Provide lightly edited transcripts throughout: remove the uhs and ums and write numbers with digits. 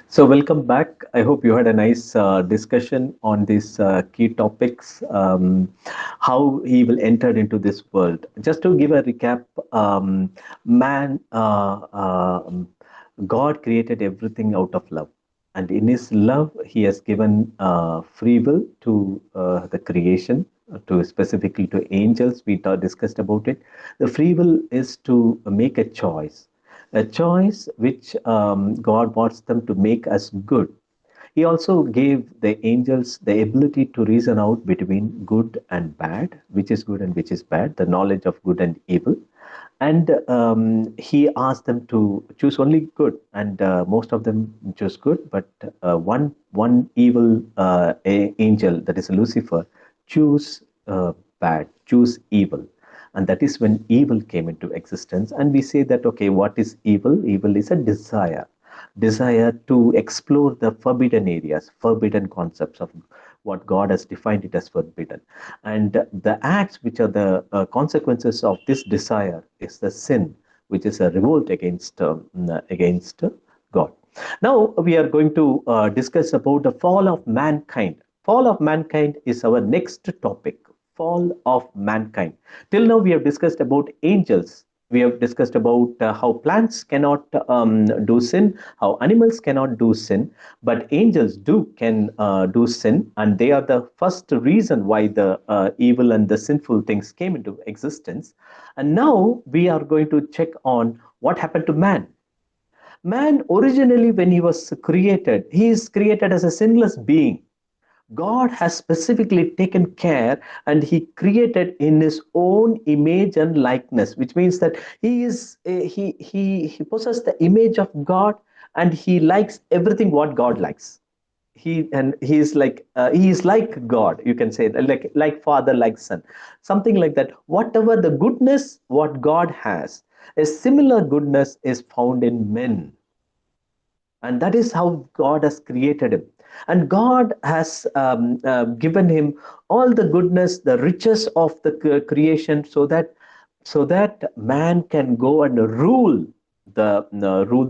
So, welcome back. I hope you had a nice discussion on these key topics, how evil entered into this world. Just to give a recap, man, God created everything out of love. And in his love, he has given free will to the creation, to specifically to angels. We discussed about it. The free will is to make a choice which God wants them to make us good. He also gave the angels the ability to reason out between good and bad, which is good and which is bad, the knowledge of good and evil. And he asked them to choose only good, and most of them chose good. But one evil angel, that is Lucifer, choose bad, choose evil, and that is when evil came into existence. And we say that, okay, what is evil? Evil is a desire to explore the forbidden areas, forbidden concepts of what God has defined it as forbidden. And the acts which are the consequences of this desire is the sin, which is a revolt against God. Now we are going to discuss about the fall of mankind. Fall of mankind is our next topic. Fall of mankind. Till now we have discussed about angels. We have discussed about how plants cannot do sin, how animals cannot do sin, but angels can do sin, and they are the first reason why the evil and the sinful things came into existence. And now we are going to check on what happened to man. Man, originally, when he was created, he is created as a sinless being. God has specifically taken care, and he created in his own image and likeness, which means that he possesses the image of God, and he likes everything what God likes. He is like God, you can say, like father, like son, something like that. Whatever the goodness what God has, a similar goodness is found in men, and that is how God has created him. And God has given him all the goodness, the riches of the creation, so that man can go and rule the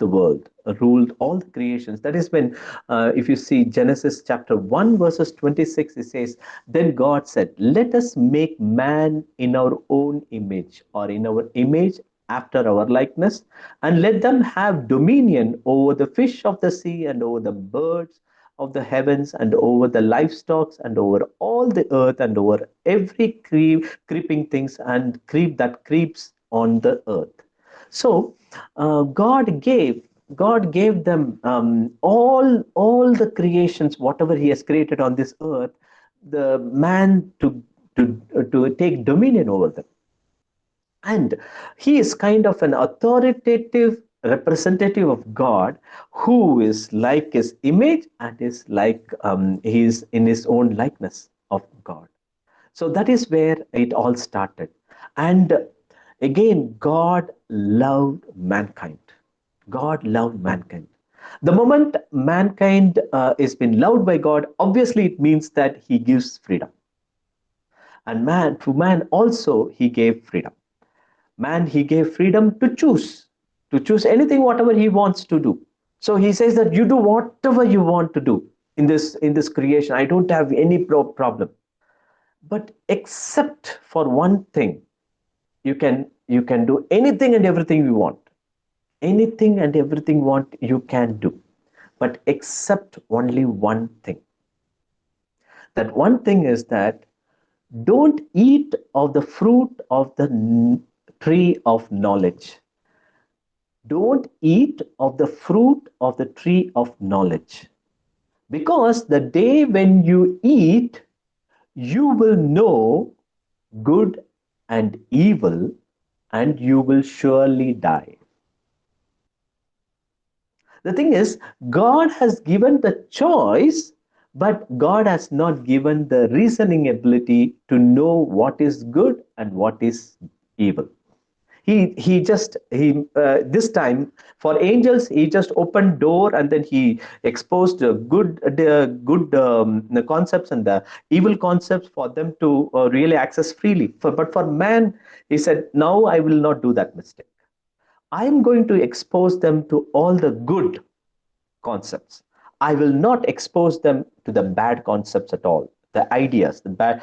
world, rule all the creations. That is when, if you see Genesis chapter 1 verses 26, it says, "Then God said, let us make man in our own image, or in our image, after our likeness, and let them have dominion over the fish of the sea, and over the birds of the heavens, and over the livestock, and over all the earth, and over every creeping things and creep that creeps on the earth." So God gave them all the creations, whatever He has created on this earth, the man to take dominion over them. And he is kind of an authoritative representative of God, who is like his image, and is like he is in his own likeness of God. So that is where it all started. And again, God loved mankind. God loved mankind. The moment mankind is been loved by God, obviously it means that He gives freedom. And man, to man also He gave freedom. Man, He gave freedom to choose anything, whatever He wants to do. So He says that you do whatever you want to do in this creation. I don't have any problem. But except for one thing, you can do anything and everything you want. Anything and everything want you can do, but except only one thing. That one thing is that don't eat of the fruit of the tree of knowledge. Don't eat of the fruit of the tree of knowledge, because the day when you eat, you will know good and evil, and you will surely die. The thing is, God has given the choice, but God has not given the reasoning ability to know what is good and what is evil. He this time, for angels, he just opened door, and then he exposed the concepts and the evil concepts for them to really access freely. But for man, he said, "Now I will not do that mistake. I am going to expose them to all the good concepts. I will not expose them to the bad concepts at all. The ideas, the bad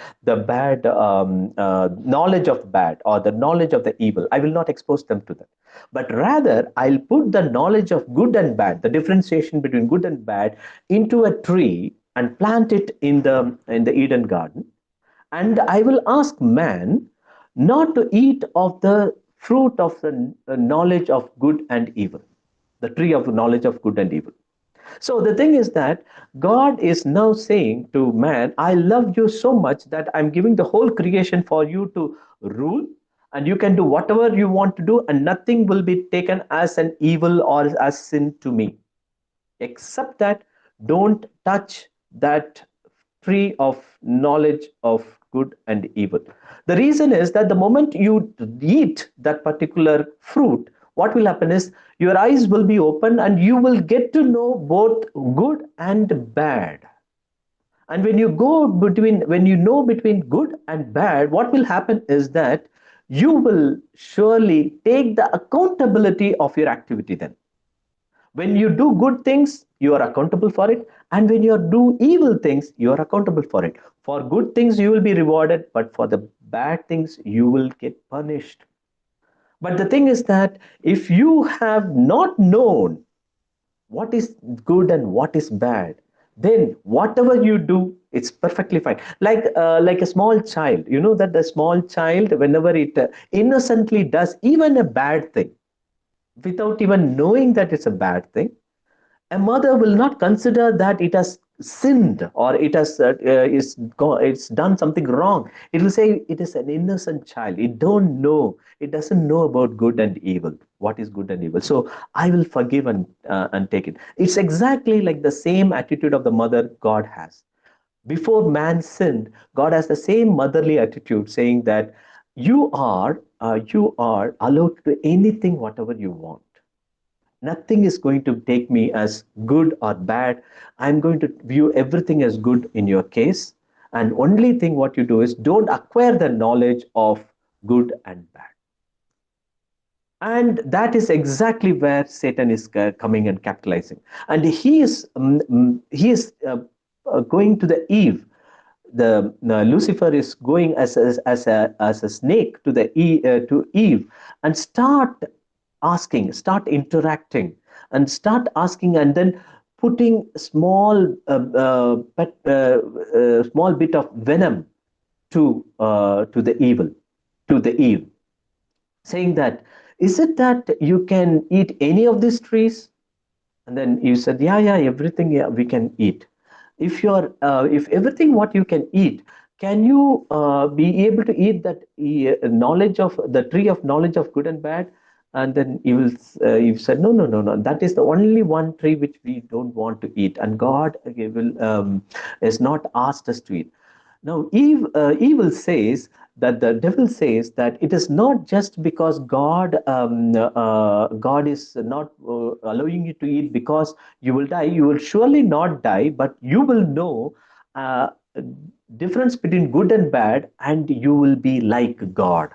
knowledge of bad or the knowledge of the evil. I will not expose them to that. But rather, I'll put the knowledge of good and bad, the differentiation between good and bad, into a tree and plant it in the Eden garden. And I will ask man not to eat of the fruit of the knowledge of good and evil, the tree of the knowledge of good and evil. So the thing is that God is now saying to man, I love you so much that I'm giving the whole creation for you to rule, and you can do whatever you want to do, and nothing will be taken as an evil or as sin to me. Except that, don't touch that tree of knowledge of good and evil. The reason is that the moment you eat that particular fruit, what will happen is your eyes will be open and you will get to know both good and bad. And when you know between good and bad, what will happen is that you will surely take the accountability of your activity then. When you do good things, you are accountable for it. And when you do evil things, you are accountable for it. For good things, you will be rewarded, but for the bad things, you will get punished. But the thing is that if you have not known what is good and what is bad, then whatever you do, it's perfectly fine. Like a small child, you know that the small child, whenever it innocently does even a bad thing, without even knowing that it's a bad thing, a mother will not consider that it has sinned or it's done something wrong. It will say it is an innocent child. It don't know. It doesn't know about good and evil. What is good and evil? So I will forgive and take it. It's exactly like the same attitude of the mother God has. Before man sinned, God has the same motherly attitude, saying that you are allowed to do anything, whatever you want. Nothing is going to take me as good or bad. I'm going to view everything as good in your case. And only thing what you do is don't acquire the knowledge of good and bad. And that is exactly where Satan is coming and capitalizing. And he is going to the Eve. The Lucifer is going as a snake to to Eve, and start interacting, and start asking, and then putting small bit of venom to the evil, to the Eve, saying that, is it that you can eat any of these trees? And then you said, yeah, yeah, everything, yeah, we can eat. If everything what you can eat, can you be able to eat that knowledge of the tree of knowledge of good and bad? And then you said, no, no, no, no. That is the only one tree which we don't want to eat, and God will is not asked us to eat. Now, the devil says that it is not just because God is not allowing you to eat because you will die. You will surely not die, but you will know uh, difference between good and bad, and you will be like God.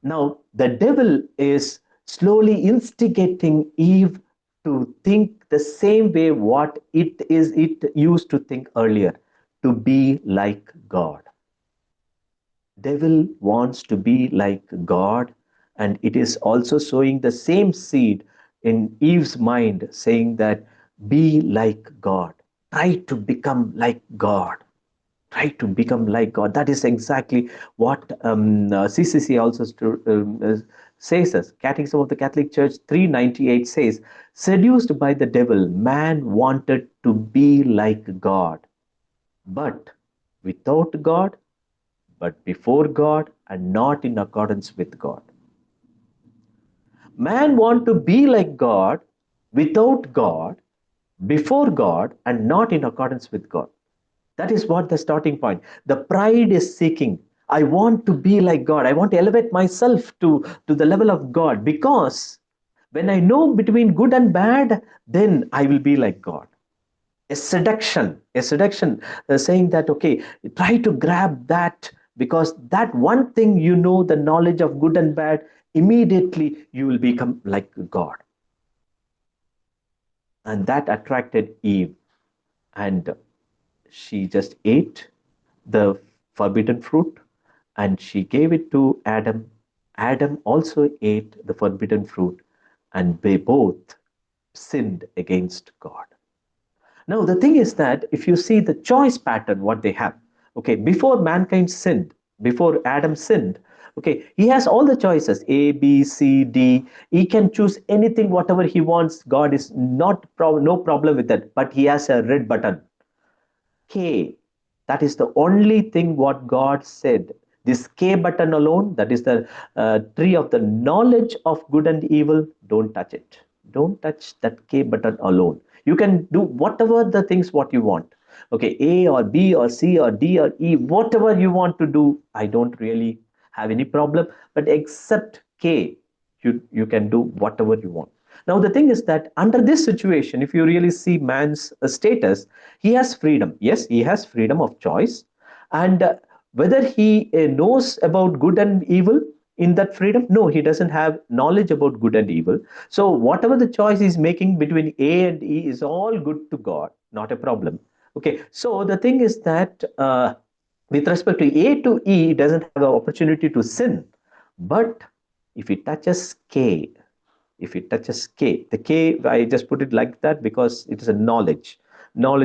Now, the devil is slowly instigating Eve to think the same way what it used to think earlier, to be like God. Devil wants to be like God, and it is also sowing the same seed in Eve's mind, saying that be like God. Try to become like God. Try to become like God. That is exactly what CCC also says us. Catechism of the Catholic Church 398 says, seduced by the devil, man wanted to be like God, but without God, but before God, and not in accordance with God. Man want to be like God, without God, before God, and not in accordance with God. That is what the starting point. The pride is seeking. I want to be like God. I want to elevate myself to the level of God, because when I know between good and bad, then I will be like God. A seduction, saying that, okay, try to grab that, because that one thing, the knowledge of good and bad, immediately you will become like God. And that attracted Eve, and she just ate the forbidden fruit and she gave it to Adam. Adam also ate the forbidden fruit, and they both sinned against God. Now, the thing is that if you see the choice pattern, what they have, okay, before mankind sinned, before Adam sinned, okay, he has all the choices A, B, C, D. He can choose anything, whatever he wants. God is not no problem with that, but he has a red button K. That is the only thing what God said. This K button alone, that is the tree of the knowledge of good and evil, don't touch it. Don't touch that K button alone. You can do whatever the things what you want. Okay, A or B or C or D or E, whatever you want to do, I don't really have any problem. But except K, you can do whatever you want. Now, the thing is that under this situation, if you really see man's status, he has freedom. Yes, he has freedom of choice. And whether he knows about good and evil in that freedom, no, he doesn't have knowledge about good and evil. So, whatever the choice he's making between A and E is all good to God, not a problem. Okay, so the thing is that with respect to A to E, he doesn't have an opportunity to sin. But if he touches K, if it touches K, the K, I just put it like that because it is a knowledge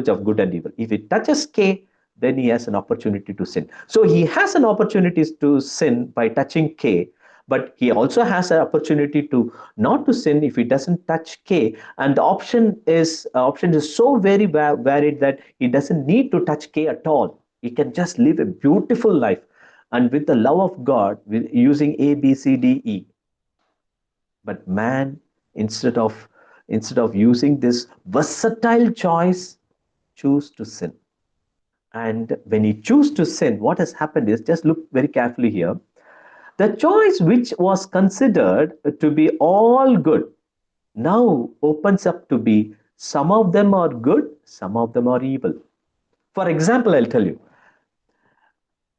of good and evil. If it touches K, then he has an opportunity to sin. So he has an opportunity to sin by touching K, but he also has an opportunity to not to sin if he doesn't touch K. And the option is so very varied that he doesn't need to touch K at all. He can just live a beautiful life, and with the love of God, with using A, B, C, D, E. But man, instead of instead of using this versatile choice, choose to sin. And when he choose to sin, what has happened is, just look very carefully here. The choice which was considered to be all good now opens up to be some of them are good, some of them are evil. For example, I'll tell you,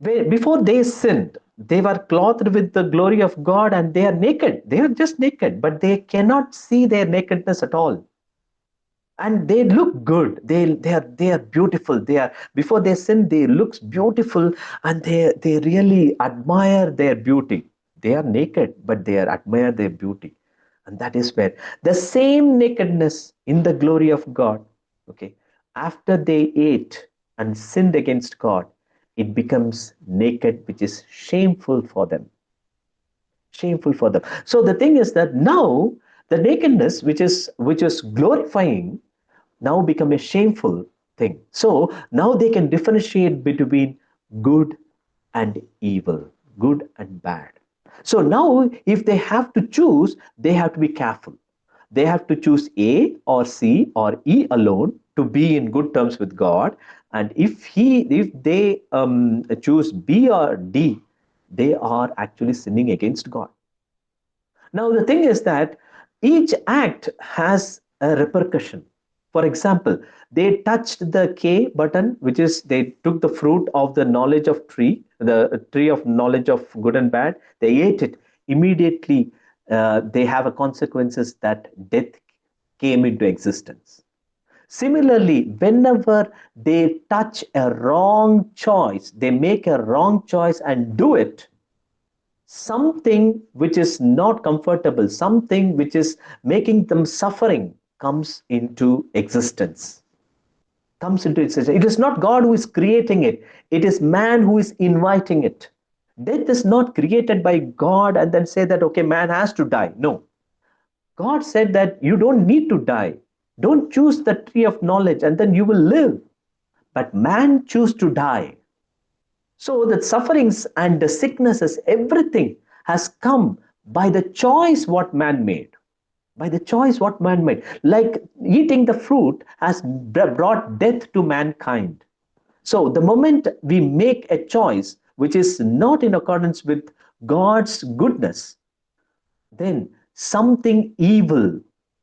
before they sinned, they were clothed with the glory of God and they are naked. They are just naked, but they cannot see their nakedness at all. And they look good. They are beautiful. They are before they sin, they looks beautiful, and they really admire their beauty. They are naked, but they are admire their beauty. And that is where the same nakedness in the glory of God, okay, after they ate and sinned against God, it becomes naked, which is shameful for them. Shameful for them. So the thing is that now the nakedness, which is glorifying, now become a shameful thing. So now they can differentiate between good and evil, good and bad. So now, if they have to choose, they have to be careful. They have to choose A or C or E alone to be in good terms with God. And if they choose B or D, they are actually sinning against God. Now, the thing is that each act has a repercussion. For example, they touched the K button, which is they took the fruit of the knowledge of tree, the tree of knowledge of good and bad. They ate it. Immediately, they have a consequences that death came into existence. Similarly, whenever they touch a wrong choice, they make a wrong choice and do it, something which is not comfortable, something which is making them suffering comes into existence. Comes into existence. It is not God who is creating it, it is man who is inviting it. Death is not created by God and then say that, okay, man has to die. No. God said that you don't need to die. Don't choose the tree of knowledge and then you will live. But man choose to die. So the sufferings and the sicknesses, everything has come by the choice what man made. By the choice what man made. Like eating the fruit has brought death to mankind. So the moment we make a choice which is not in accordance with God's goodness, then something evil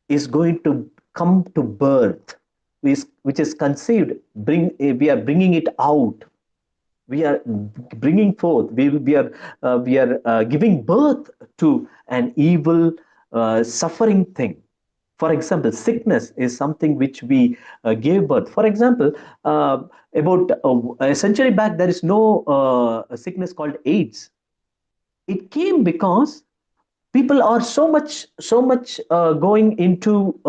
is going to come to birth, which is conceived. We are bringing it out. We are bringing forth, we are giving birth to an evil, suffering thing. For example, sickness is something which we gave birth. For example, uh, about a century back, there is no sickness called AIDS. It came because people are so much going into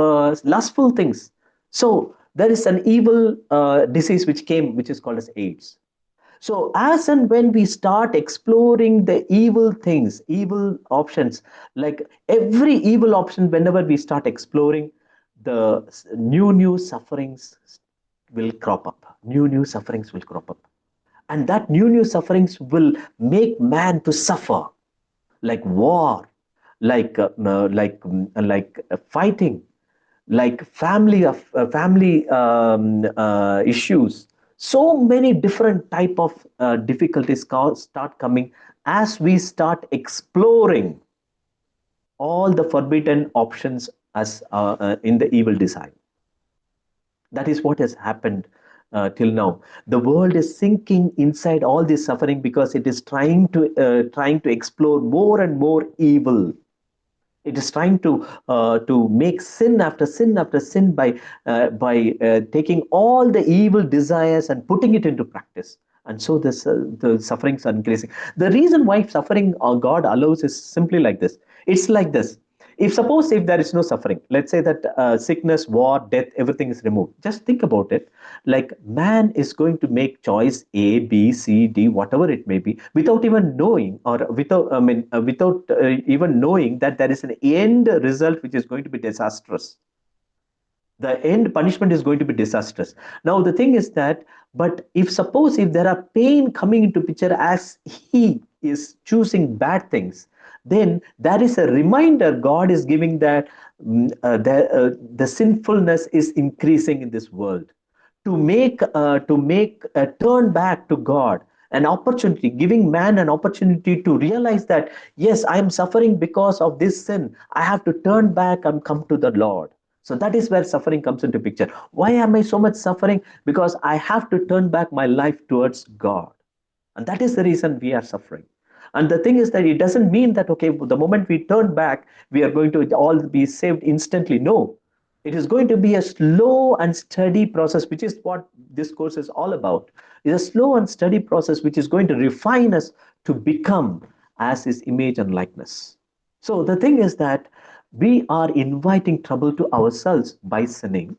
lustful things. So there is an evil disease which came, which is called as AIDS. So as and when we start exploring the evil things, evil options, like every evil option, whenever we start exploring, the new sufferings will crop up. New sufferings will crop up, and that new sufferings will make man to suffer, like war, like fighting, like family issues. So many different type of difficulties start coming as we start exploring all the forbidden options as in the evil design. That is what has happened till now. The world is sinking inside all this suffering because it is trying to explore more and more evil. It is trying to make sin after sin after sin by taking all the evil desires and putting it into practice. And so the sufferings are increasing. The reason why suffering God allows is simply like this. It's like this. If suppose if there is no suffering, let's say that sickness, war, death, everything is removed. Just think about it. Like man is going to make choice A, B, C, D, whatever it may be, without even knowing, or without even knowing that there is an end result which is going to be disastrous. The end punishment is going to be disastrous. Now the thing is that, but if suppose if there are pain coming into picture as he is choosing bad things, then there is a reminder God is giving that the sinfulness is increasing in this world, to make a turn back to God, an opportunity, giving man an opportunity to realize that yes, I am suffering because of this sin, I have to turn back and come to the Lord. So that is where suffering comes into picture. Why am I so much suffering? Because I have to turn back my life towards God. And that is the reason we are suffering. And the thing is that it doesn't mean that, okay, the moment we turn back, we are going to all be saved instantly. No, it is going to be a slow and steady process, which is what this course is all about. It's a slow and steady process which is going to refine us to become as his image and likeness. So the thing is that we are inviting trouble to ourselves by sinning,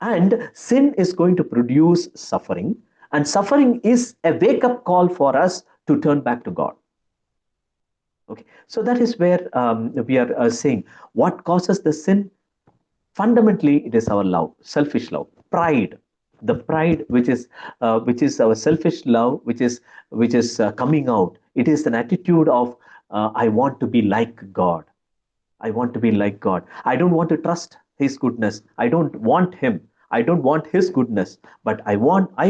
and sin is going to produce suffering, and suffering is a wake up call for us to turn back to God. Okay, so that is where we are saying what causes the sin. Fundamentally, it is our love, selfish love, pride, the pride which is our selfish love, which is coming out. It is an attitude of I want to be like God. I want to be like God. I don't want to trust his goodness. I don't want him. I don't want his goodness, but I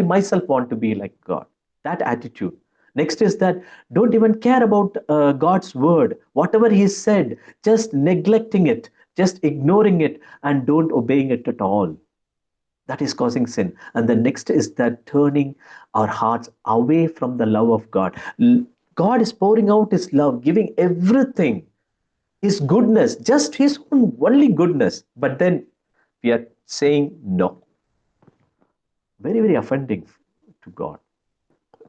myself want to be like God. That attitude. Next is that don't even care about God's word. Whatever he said, just neglecting it, just ignoring it, and don't obeying it at all. That is causing sin. And the next is that turning our hearts away from the love of God. God is pouring out his love, giving everything, his goodness, just his own only goodness. But then we are saying no. Very, very offending to God.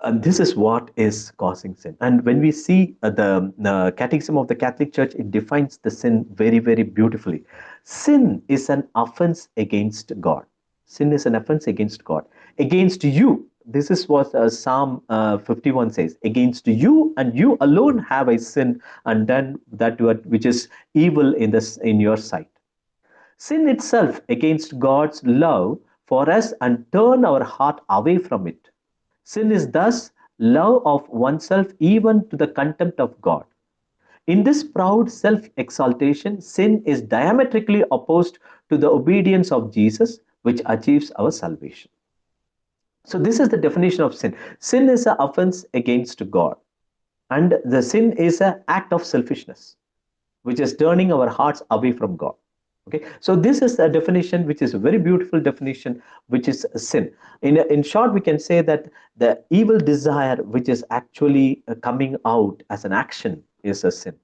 And this is what is causing sin. And when we see the Catechism of the Catholic Church, it defines the sin very, very beautifully. Sin is an offense against God. Sin is an offense against God. Against you. This is what Psalm 51 says. Against you and you alone have I sinned and done that which is evil in your sight. Sin itself against God's love for us and turn our heart away from it. Sin is thus love of oneself even to the contempt of God. In this proud self exaltation, sin is diametrically opposed to the obedience of Jesus, which achieves our salvation. So, this is the definition of sin. Sin is an offense against God, and the sin is an act of selfishness, which is turning our hearts away from God. Okay, so this is a definition which is a very beautiful definition, which is sin. In short, we can say that the evil desire which is actually coming out as an action is a sin.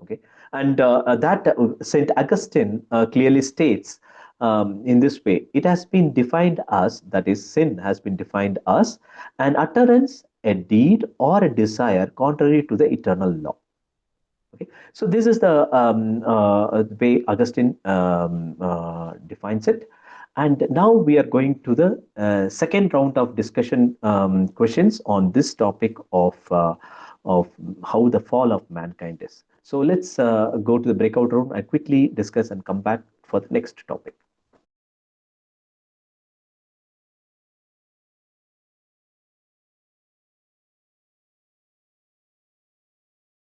Okay, and that Saint Augustine clearly states in this way: it has been defined as, that is, sin has been defined as an utterance, a deed, or a desire contrary to the eternal law. Okay, so this is the way Augustine defines it. And now we are going to the second round of discussion questions on this topic of how the fall of mankind is. So let's go to the breakout room and quickly discuss and come back for the next topic.